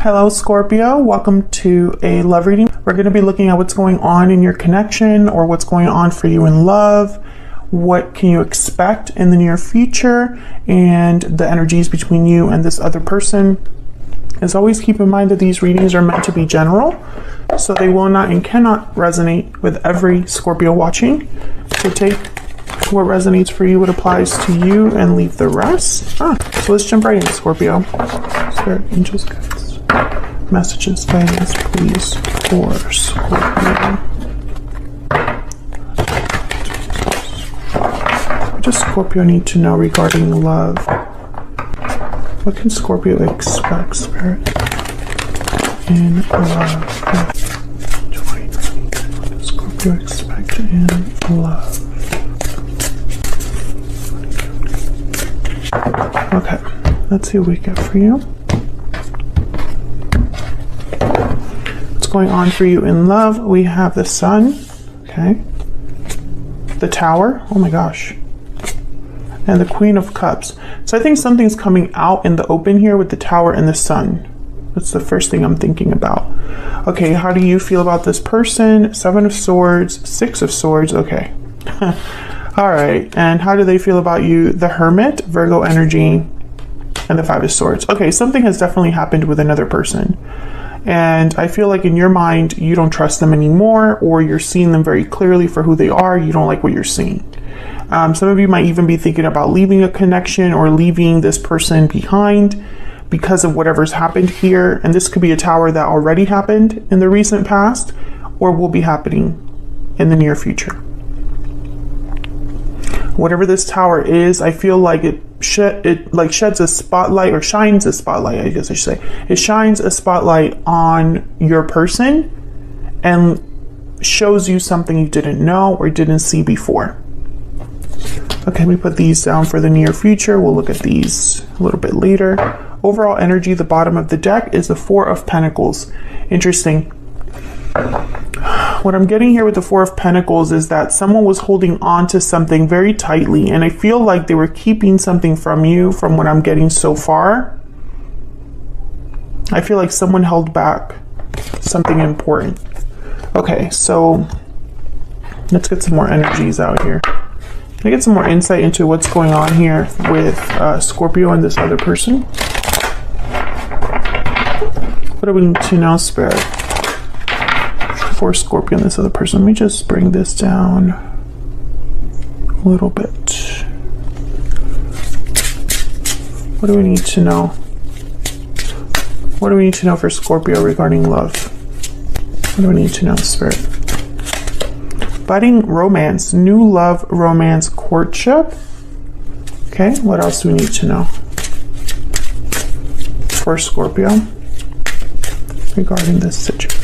Hello Scorpio, welcome to a love reading. We're going to be looking at what's going on in your connection or what's going on for you in love. What can you expect in the near future and the energies between you and this other person. As always, keep in mind that these readings are meant to be general, so they will not and cannot resonate with every Scorpio watching. So take what resonates for you, what applies to you, and leave the rest. So let's jump right in, Scorpio. Spirit, angels, guides, messages, guidance, please, for Scorpio. What does Scorpio need to know regarding love? What can Scorpio expect, Spirit, in love? 2020. What does Scorpio expect in love? Okay, let's see what we get for you. What's going on for you in love? We have the Sun, okay, the Tower, oh my gosh, and the Queen of Cups. So I think something's coming out in the open here with the Tower and the Sun. That's the first thing I'm thinking about. Okay, how do you feel about this person? 7 of Swords, 6 of Swords, okay. All right, and how do they feel about you? The Hermit, Virgo energy, and the 5 of Swords. Okay, something has definitely happened with another person. And I feel like in your mind, you don't trust them anymore, or you're seeing them very clearly for who they are. You don't like what you're seeing. Some of you might even be thinking about leaving a connection or leaving this person behind because of whatever's happened here. And this could be a Tower that already happened in the recent past or will be happening in the near future. Whatever this Tower is, I feel like it sheds a spotlight, or shines a spotlight, I guess I should say. It shines a spotlight on your person and shows you something you didn't know or didn't see before. Okay, we put these down for the near future. We'll look at these a little bit later. Overall energy, the bottom of the deck is the 4 of Pentacles. Interesting. What I'm getting here with the 4 of Pentacles is that someone was holding on to something very tightly, and I feel like they were keeping something from you from what I'm getting so far. I feel like someone held back something important. Okay, so let's get some more energies out here. Can I get some more insight into what's going on here with Scorpio and this other person? What do we need to know, Spirit, for Scorpio and this other person? Let me just bring this down a little bit. What do we need to know? What do we need to know for Scorpio regarding love? What do we need to know, Spirit? Budding romance, new love, romance, courtship. Okay, what else do we need to know for Scorpio regarding this situation?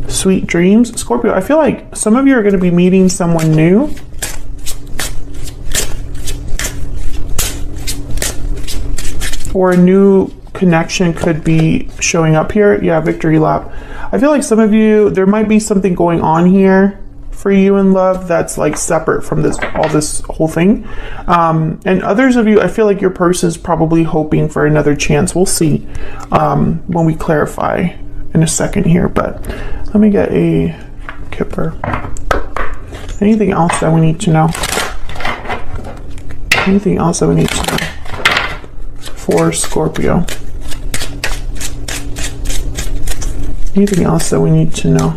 Sweet dreams. Scorpio, I feel like some of you are going to be meeting someone new. Or a new connection could be showing up here. Yeah, victory lap. I feel like some of you, there might be something going on here for you in love that's like separate from this whole thing. And others of you, I feel like your person's probably hoping for another chance. We'll see when we clarify in a second here, but let me get a Kipper. Anything else that we need to know? Anything else that we need to know for Scorpio? Anything else that we need to know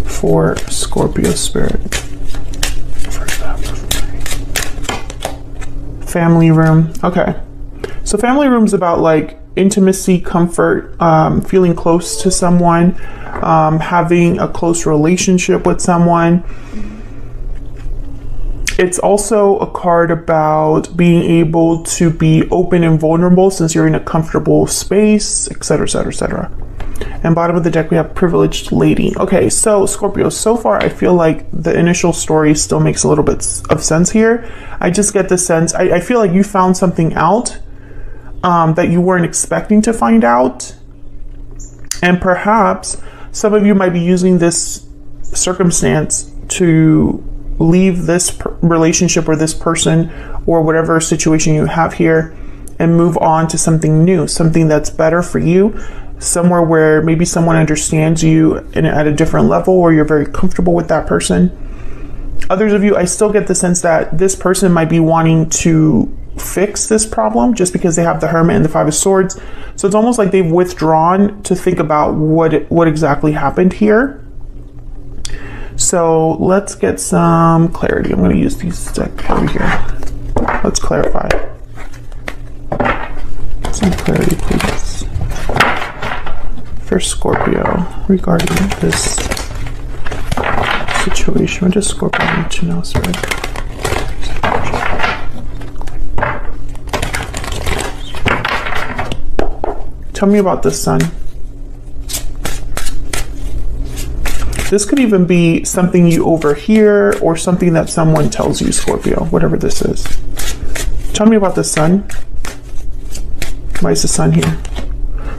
for Scorpio, Spirit? Family room. Okay. So family room is about like intimacy, comfort, feeling close to someone, having a close relationship with someone. It's also a card about being able to be open and vulnerable since you're in a comfortable space, etc., etc., etc. And bottom of the deck, we have privileged lady. Okay, so Scorpio, so far I feel like the initial story still makes a little bit of sense here. I just get the sense, I feel like you found something out that you weren't expecting to find out. And perhaps some of you might be using this circumstance to leave this relationship or this person or whatever situation you have here and move on to something new, something that's better for you, somewhere where maybe someone understands you at a different level, or you're very comfortable with that person. Others of you, I still get the sense that this person might be wanting to fix this problem just because they have the Hermit and the Five of Swords. So it's almost like they've withdrawn to think about what exactly happened here. So let's get some clarity. I'm going to use these deck over here. Let's clarify. Some clarity, please. For Scorpio, regarding this situation, what does Scorpio need to know, Spirit? Tell me about the Sun. This could even be something you overhear or something that someone tells you, Scorpio, whatever this is. Tell me about the Sun. Why is the Sun here?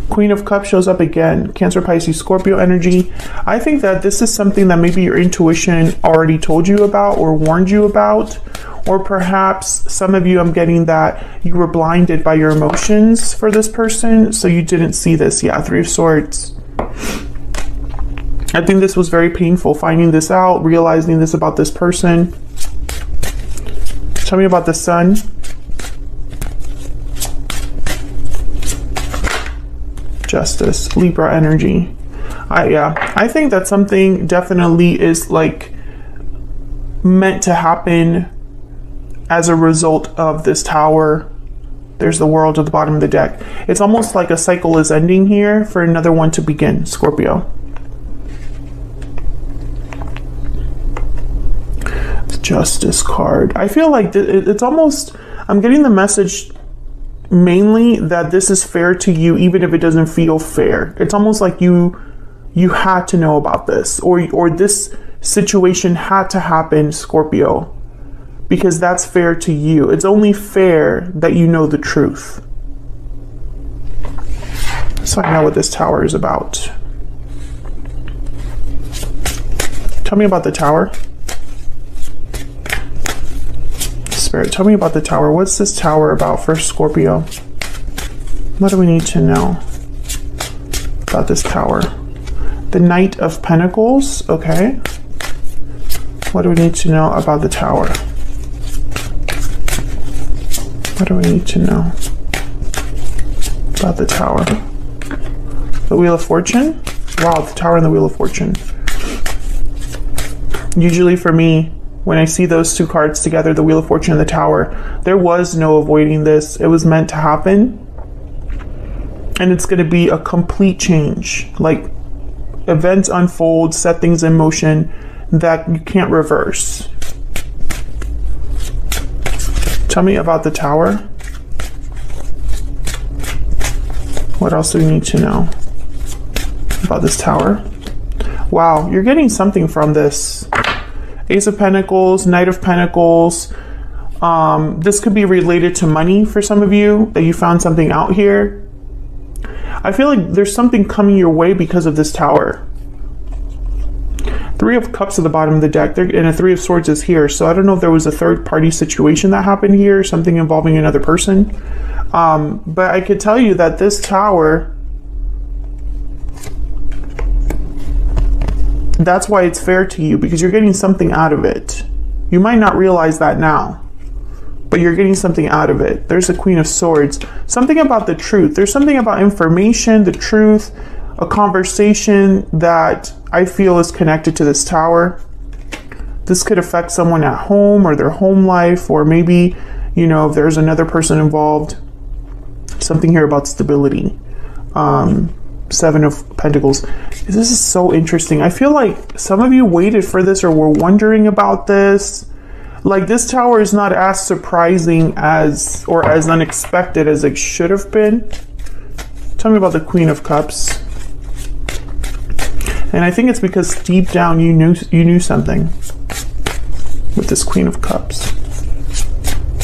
Queen of Cups shows up again. Cancer, Pisces, Scorpio energy. I think that this is something that maybe your intuition already told you about or warned you about. Or perhaps some of you, I'm getting that you were blinded by your emotions for this person, so you didn't see this. Yeah, Three of Swords. I think this was very painful, finding this out, realizing this about this person. Tell me about the Sun. Justice, Libra energy. I think that something definitely is like meant to happen as a result of this Tower. There's the World at the bottom of the deck. It's almost like a cycle is ending here for another one to begin, Scorpio. The Justice card. I feel like it's almost, I'm getting the message mainly that this is fair to you, even if it doesn't feel fair. It's almost like you had to know about this, or this situation had to happen, Scorpio, because that's fair to you. It's only fair that you know the truth. So I know what this Tower is about. Tell me about the Tower. Spirit, tell me about the Tower. What's this Tower about for Scorpio? What do we need to know about this Tower? The Knight of Pentacles, okay. What do we need to know about the Tower? What do we need to know about the Tower? The Wheel of Fortune? Wow, the Tower and the Wheel of Fortune. Usually for me, when I see those two cards together, the Wheel of Fortune and the Tower, there was no avoiding this. It was meant to happen. And it's going to be a complete change. Like, events unfold, set things in motion that you can't reverse. Tell me about the Tower. What else do we need to know about this Tower? Wow, you're getting something from this. Ace of Pentacles, Knight of Pentacles. This could be related to money for some of you, that you found something out here. I feel like there's something coming your way because of this Tower. Three of Cups at the bottom of the deck, and a Three of Swords is here. So I don't know if there was a third party situation that happened here, something involving another person. But I could tell you that this Tower, that's why it's fair to you, because you're getting something out of it. You might not realize that now, but you're getting something out of it. There's the Queen of Swords. Something about the truth. There's something about information, the truth, a conversation that I feel is connected to this Tower. This could affect someone at home or their home life, or maybe, you know, if there's another person involved. Something here about stability. Seven of Pentacles. This is so interesting. I feel like some of you waited for this or were wondering about this. Like, this Tower is not as surprising as, or as unexpected as it should have been. Tell me about the Queen of Cups. And I think it's because deep down you knew something with this Queen of Cups.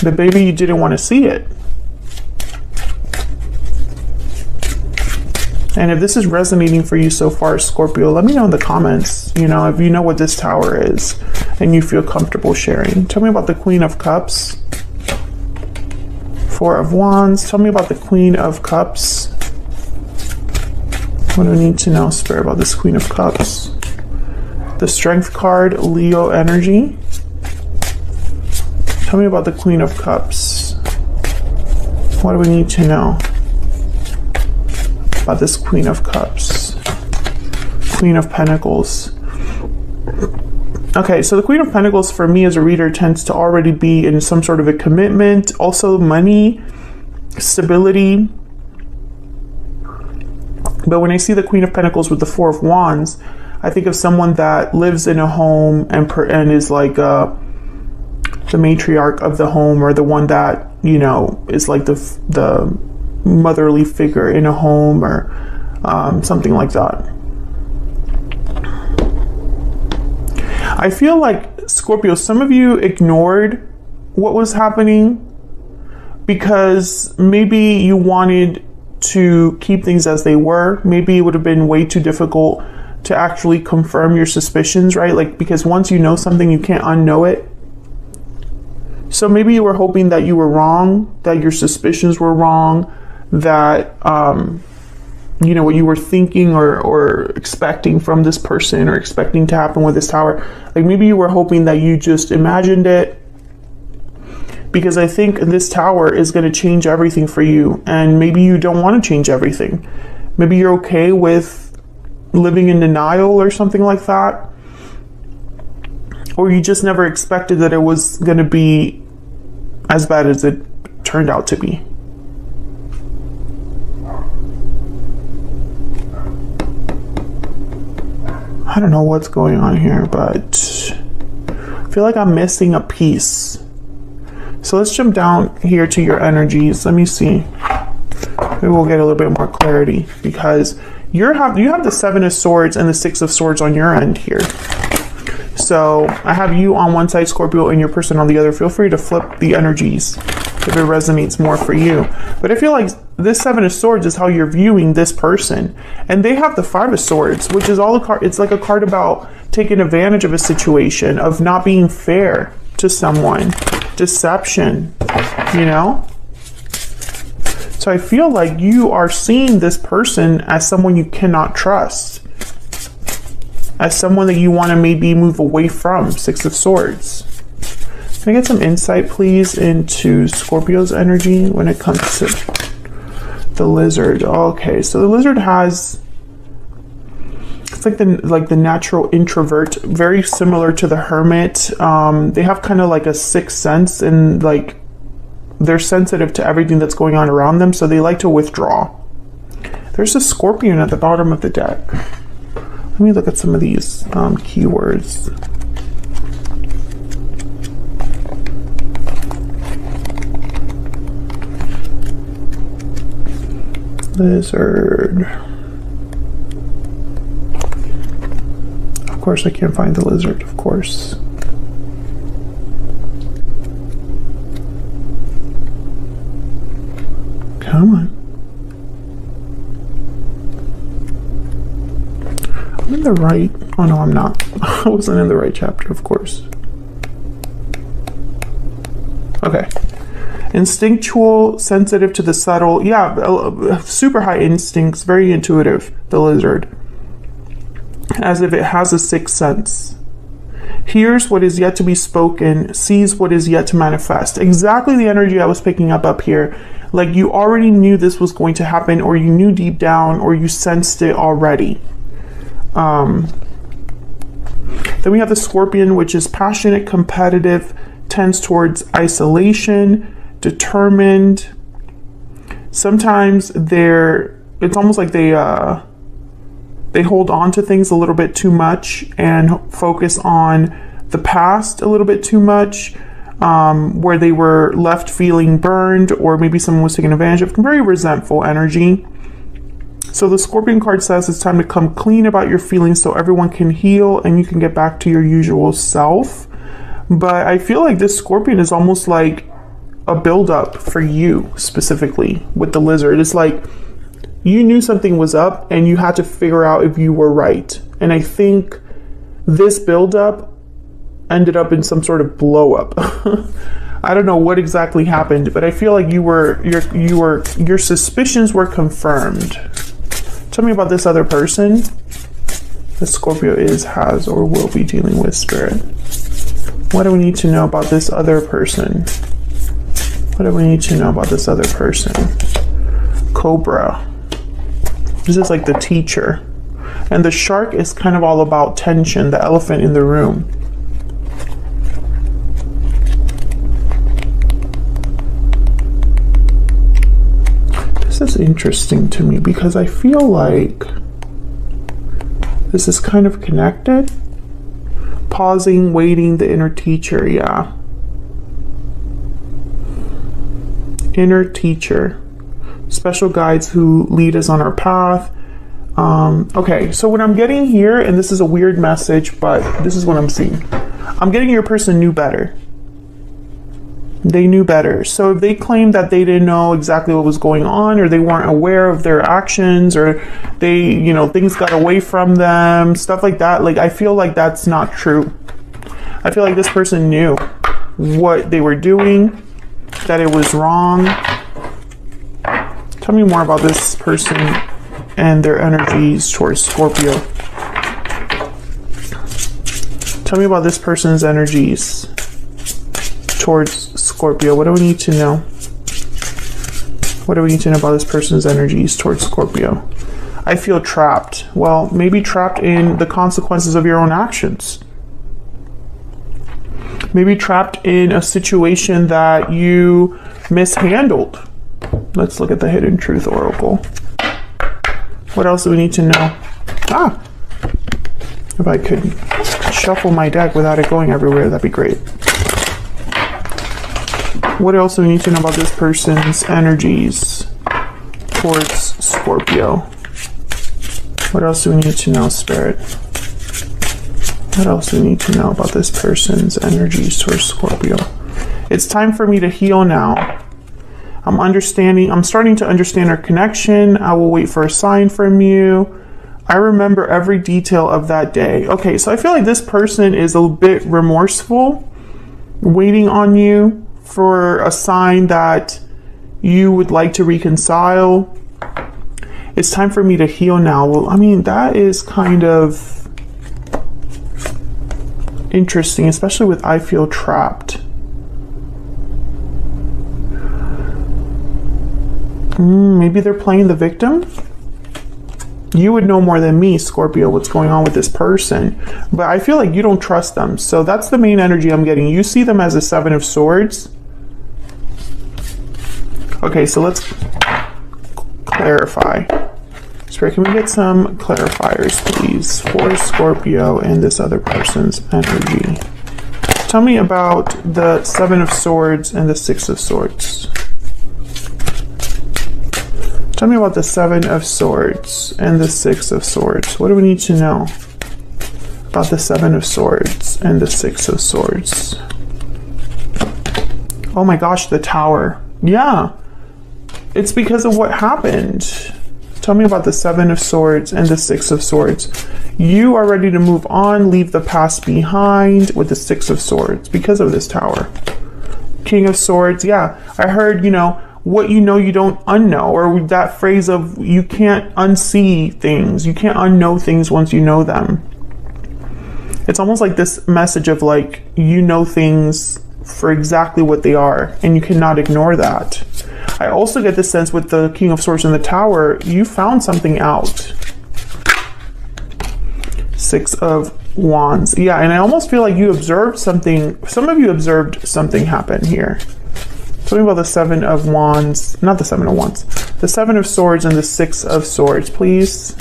But maybe you didn't want to see it. And if this is resonating for you so far, Scorpio, let me know in the comments, you know, if you know what this Tower is and you feel comfortable sharing. Tell me about the Queen of Cups Four of Wands. Tell me about the Queen of Cups. What do I need to know, Spirit, about this Queen of Cups? The Strength card, Leo energy. Tell me about the Queen of Cups. What do we need to know about this Queen of Cups? Queen of Pentacles. Okay, so the Queen of Pentacles for me as a reader tends to already be in some sort of a commitment, also money, stability. But when I see the Queen of Pentacles with the Four of Wands, I think of someone that lives in a home and is like the matriarch of the home, or the one that, you know, is like the motherly figure in a home, or something like that. I feel like, Scorpio, some of you ignored what was happening because maybe you wanted to keep things as they were. Maybe it would have been way too difficult to actually confirm your suspicions, right? Like, because once you know something, you can't unknow it. So maybe you were hoping that you were wrong, that your suspicions were wrong, that, you know, what you were thinking or expecting from this person, or expecting to happen with this tower. Like, maybe you were hoping that you just imagined it, because I think this tower is going to change everything for you. And maybe you don't want to change everything. Maybe you're okay with living in denial or something like that. Or you just never expected that it was going to be as bad as it turned out to be. I don't know what's going on here, but I feel like I'm missing a piece. So let's jump down here to your energies. Let me see. Maybe we'll get a little bit more clarity, because you have the Seven of Swords and the Six of Swords on your end here. So I have you on one side, Scorpio, and your person on the other. Feel free to flip the energies if it resonates more for you. But I feel like this Seven of Swords is how you're viewing this person. And they have the Five of Swords, which is all a card. It's like a card about taking advantage of a situation, of not being fair to someone, deception, you know? So I feel like you are seeing this person as someone you cannot trust, as someone that you want to maybe move away from. Six of Swords. Can I get some insight, please, into Scorpio's energy when it comes to the lizard? Okay, so the lizard has, it's like the natural introvert, very similar to the hermit. They have kind of like a sixth sense, and like they're sensitive to everything that's going on around them, so they like to withdraw. There's a scorpion at the bottom of the deck. Let me look at some of these keywords. Lizard. Of course, I can't find the lizard, of course. Come on. I'm in the right. Oh no, I'm not. I wasn't in the right chapter, of course. Okay. Instinctual, sensitive to the subtle. Yeah, super high instincts, very intuitive, the lizard. As if it has a sixth sense. Hears what is yet to be spoken, sees what is yet to manifest. Exactly the energy I was picking up here. Like you already knew this was going to happen, or you knew deep down, or you sensed it already. Then we have the Scorpion, which is passionate, competitive, tends towards isolation, determined. Sometimes it's almost like they hold on to things a little bit too much and focus on the past a little bit too much, where they were left feeling burned, or maybe someone was taking advantage of. Very resentful energy. So the Scorpion card says it's time to come clean about your feelings so everyone can heal and you can get back to your usual self. But I feel like this Scorpion is almost like a buildup for you specifically with the lizard. It's like you knew something was up and you had to figure out if you were right. And I think this buildup ended up in some sort of blow up. I don't know what exactly happened, but I feel like your suspicions were confirmed. Tell me about this other person that Scorpio has, or will be dealing with, Spirit. What do we need to know about this other person? What do we need to know about this other person? Cobra. This is like the teacher. And the shark is kind of all about tension, the elephant in the room. This is interesting to me because I feel like this is kind of connected. Pausing, waiting, the inner teacher, yeah. Inner teacher. Special guides who lead us on our path. Okay, so what I'm getting here, and this is a weird message, but this is what I'm seeing. I'm getting your person knew better. They knew better. So if they claimed that they didn't know exactly what was going on, or they weren't aware of their actions, or they, you know, things got away from them, stuff like that, like I feel like that's not true. I feel like this person knew what they were doing, that it was wrong. Tell me more about this person and their energies towards Scorpio. Tell me about this person's energies towards Scorpio. What do we need to know? What do we need to know about this person's energies towards Scorpio? I feel trapped. Well, maybe trapped in the consequences of your own actions. Maybe trapped in a situation that you mishandled. Let's look at the Hidden Truth Oracle. What else do we need to know? If I could shuffle my deck without it going everywhere, that'd be great. What else do we need to know about this person's energies towards Scorpio? What else do we need to know, Spirit? What else do we need to know about this person's energies towards Scorpio? It's time for me to heal now. I'm starting to understand our connection. I will wait for a sign from you. I remember every detail of that day. Okay, so I feel like this person is a bit remorseful, waiting on you for a sign that you would like to reconcile. It's time for me to heal now. Well, I mean, that is kind of interesting, especially with I feel trapped. Maybe they're playing the victim. You would know more than me, Scorpio, what's going on with this person. But I feel like you don't trust them. So that's the main energy I'm getting. You see them as a Seven of Swords. Okay, so let's clarify. Spirit, can we get some clarifiers, please, for Scorpio and this other person's energy? Tell me about the Seven of Swords and the Six of Swords. Tell me about the Seven of Swords and the Six of Swords. What do we need to know about the Seven of Swords and the Six of Swords? Oh my gosh, the Tower. Yeah, it's because of what happened. Tell me about the Seven of Swords and the Six of Swords. You are ready to move on, leave the past behind with the Six of Swords because of this Tower. King of Swords, yeah. I heard, what you know you don't unknow, or that phrase of you can't unsee things. You can't unknow things once you know them. It's almost like this message of like, you know things for exactly what they are, and you cannot ignore that. I also get the sense with the King of Swords in the Tower, you found something out. Six of Wands. Yeah, and I almost feel like you observed something. Some of you observed something happen here. Tell me about the Seven of Wands. Not the Seven of Wands. The Seven of Swords and the Six of Swords, please.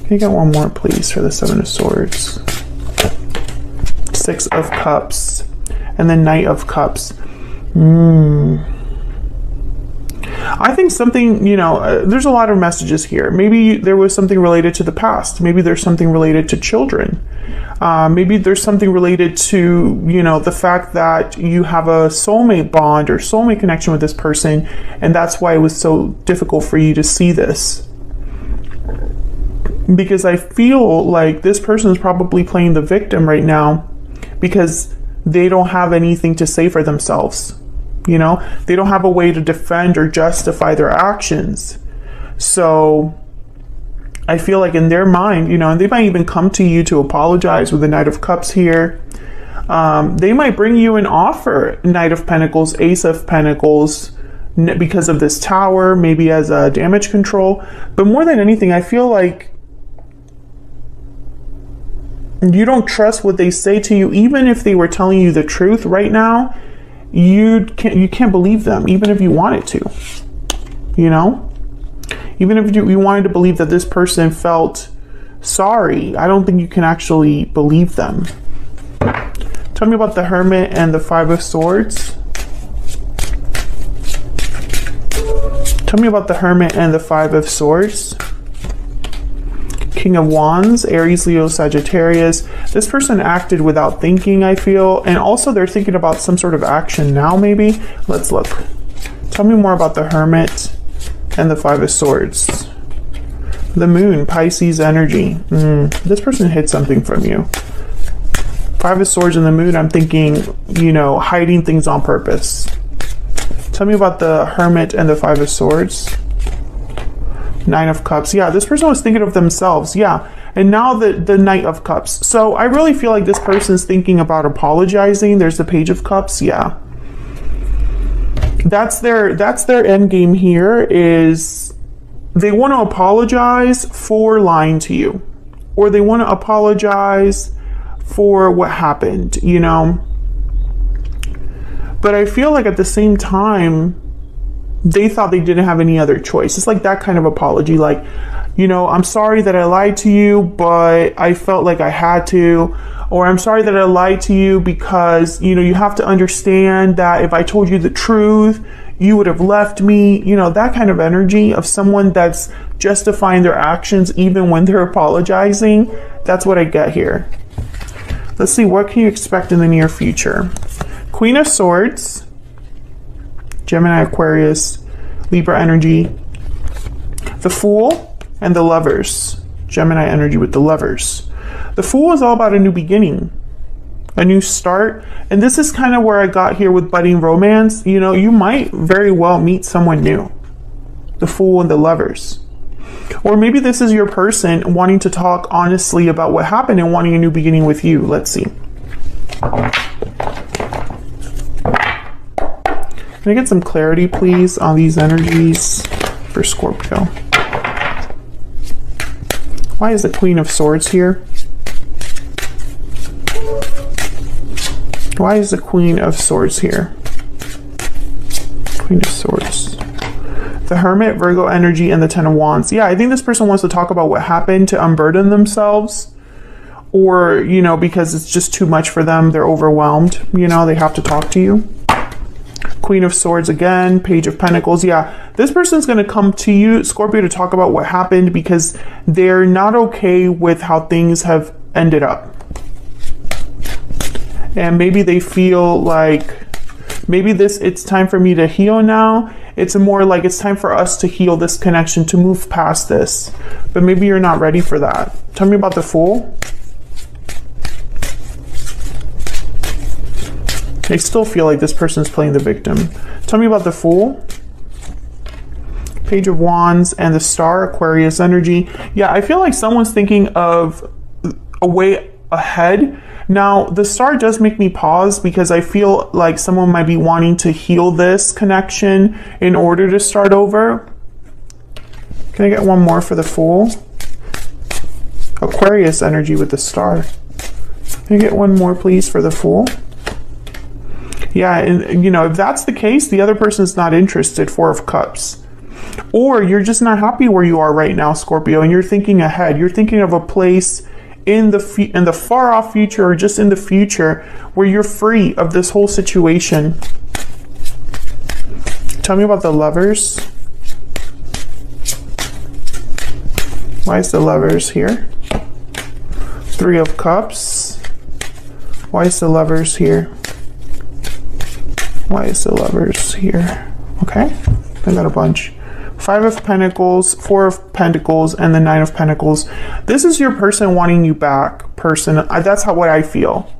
Can you get one more, please, for the Seven of Swords? Six of Cups. And then Knight of Cups. I think something, there's a lot of messages here. Maybe there was something related to the past. Maybe there's something related to children. Maybe there's something related to, the fact that you have a soulmate bond or soulmate connection with this person, and that's why it was so difficult for you to see this. Because I feel like this person is probably playing the victim right now, because they don't have anything to say for themselves. You know, they don't have a way to defend or justify their actions. So I feel like in their mind, you know, and they might even come to you to apologize with the Knight of Cups here. They might bring you an offer, Knight of Pentacles, Ace of Pentacles, because of this Tower, maybe as a damage control. But more than anything, I feel like you don't trust what they say to you. Even if they were telling you the truth right now, you can't believe them, even if you wanted to, you know? Even if you wanted to believe that this person felt sorry, I don't think you can actually believe them. Tell me about the Hermit and the Five of Swords. Tell me about the Hermit and the Five of Swords. King of Wands, Aries, Leo, Sagittarius. This person acted without thinking, I feel. And also they're thinking about some sort of action now, maybe. Let's look. Tell me more about the Hermit and the Five of Swords. The Moon, Pisces energy. This person hid something from you. Five of Swords and the Moon, I'm thinking, you know, hiding things on purpose. Tell me about the Hermit and the Five of Swords. Nine of Cups. Yeah, this person was thinking of themselves. Yeah. And now the Knight of Cups. So I really feel like this person's thinking about apologizing. There's the Page of Cups. Yeah. That's their end game here, is they want to apologize for lying to you, or they want to apologize for what happened, you know. But I feel like at the same time, they thought they didn't have any other choice. It's like that kind of apology, like, you know, I'm sorry that I lied to you, but I felt like I had to. Or I'm sorry that I lied to you because, you know, you have to understand that if I told you the truth, you would have left me. You know, that kind of energy of someone that's justifying their actions even when they're apologizing. That's what I get here. Let's see, what can you expect in the near future? Queen of Swords, Gemini, Aquarius, Libra energy, the Fool, and the Lovers. Gemini energy with the Lovers. The Fool is all about a new beginning, a new start. And this is kind of where I got here with budding romance. You know, you might very well meet someone new. The Fool and the Lovers. Or maybe this is your person wanting to talk honestly about what happened and wanting a new beginning with you. Let's see. Can I get some clarity, please, on these energies for Scorpio? Why is the Queen of Swords here? Why is the Queen of Swords here? Queen of Swords. The Hermit, Virgo energy, and the Ten of Wands. Yeah, I think this person wants to talk about what happened to unburden themselves. Or, you know, because it's just too much for them. They're overwhelmed. You know, they have to talk to you. Queen of Swords again, Page of Pentacles. Yeah, this person's going to come to you, Scorpio, to talk about what happened because they're not okay with how things have ended up. And maybe they feel like maybe it's time for me to heal now. It's more like it's time for us to heal this connection, to move past this. But maybe you're not ready for that. Tell me about the Fool. I still feel like this person's playing the victim. Tell me about the Fool. Page of Wands and the Star, Aquarius energy. Yeah, I feel like someone's thinking of a way ahead. Now, the Star does make me pause because I feel like someone might be wanting to heal this connection in order to start over. Can I get one more for the Fool? Aquarius energy with the Star. Can I get one more, please, for the Fool? Yeah, and you know, if that's the case, the other person's not interested. Four of Cups. Or you're just not happy where you are right now, Scorpio, and you're thinking ahead. You're thinking of a place in the far off future, or just in the future, where you're free of this whole situation. Tell me about the Lovers. Why is the Lovers here? Three of Cups. Why is the Lovers here? Why is the Lovers here? Okay, I got a bunch. Five of Pentacles, Four of Pentacles, and the Nine of Pentacles. This is your person wanting you back, person. That's what I feel.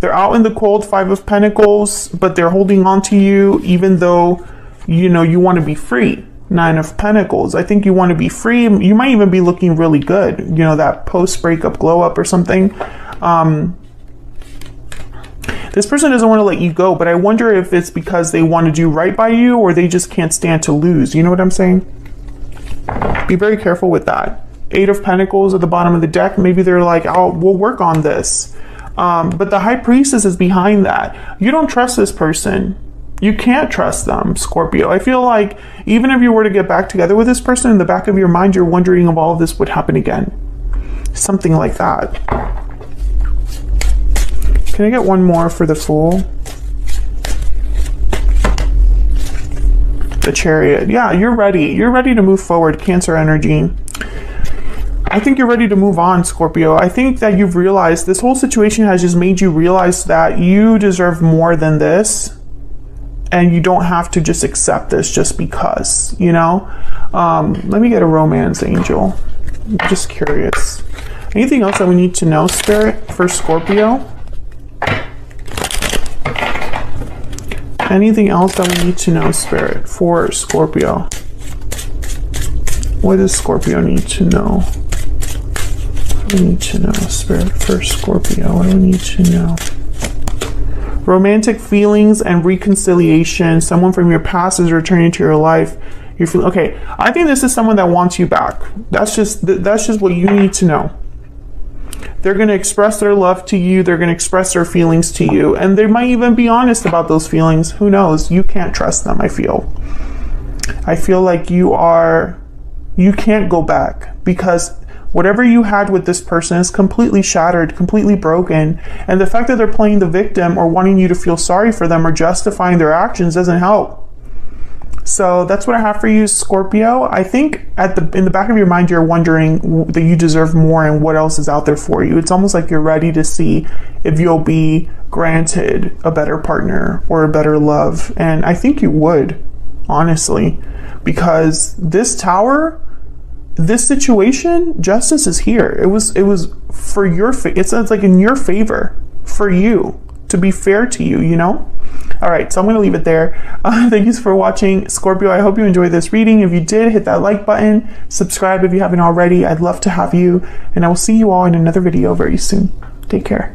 They're out in the cold, 5 of Pentacles, but they're holding on to you even though, you know, you want to be free. 9 of Pentacles. I think you want to be free. You might even be looking really good. You know, that post-breakup glow up or something. This person doesn't want to let you go, but I wonder if it's because they want to do right by you or they just can't stand to lose. You know what I'm saying? Be very careful with that. 8 of Pentacles at the bottom of the deck. Maybe they're like, oh, we'll work on this. But the High Priestess is behind that. You don't trust this person. You can't trust them, Scorpio. I feel like even if you were to get back together with this person, in the back of your mind, you're wondering if all of this would happen again. Something like that. Can I get one more for the Fool? The Chariot. Yeah, you're ready. You're ready to move forward, Cancer energy. I think you're ready to move on, Scorpio. I think that you've realized this whole situation has just made you realize that you deserve more than this. And you don't have to just accept this just because, you know? Let me get a romance angel. I'm just curious. Anything else that we need to know, Spirit, for Scorpio? Anything else that we need to know, Spirit, for Scorpio? What does Scorpio need to know? What do we need to know, Spirit, for Scorpio? What do we need to know? Romantic feelings and reconciliation. Someone from your past is returning to your life. You're feeling okay. I think this is someone that wants you back. That's just what you need to know. They're going to express their love to you. They're going to express their feelings to you, and they might even be honest about those feelings. Who knows? You can't trust them. I feel like you can't go back because whatever you had with this person is completely shattered, completely broken. And the fact that they're playing the victim or wanting you to feel sorry for them or justifying their actions doesn't help. So that's what I have for you, Scorpio. I think in the back of your mind, you're wondering that you deserve more and what else is out there for you. It's almost like you're ready to see if you'll be granted a better partner or a better love. And I think you would, honestly, because this Tower, this situation, justice is here. It was for your it's like in your favor, for you, to be fair to you, you know? All right, so I'm going to leave it there. Thank you for watching, Scorpio. I hope you enjoyed this reading. If you did, hit that like button, subscribe if you haven't already. I'd love to have you, and I will see you all in another video very soon. Take care.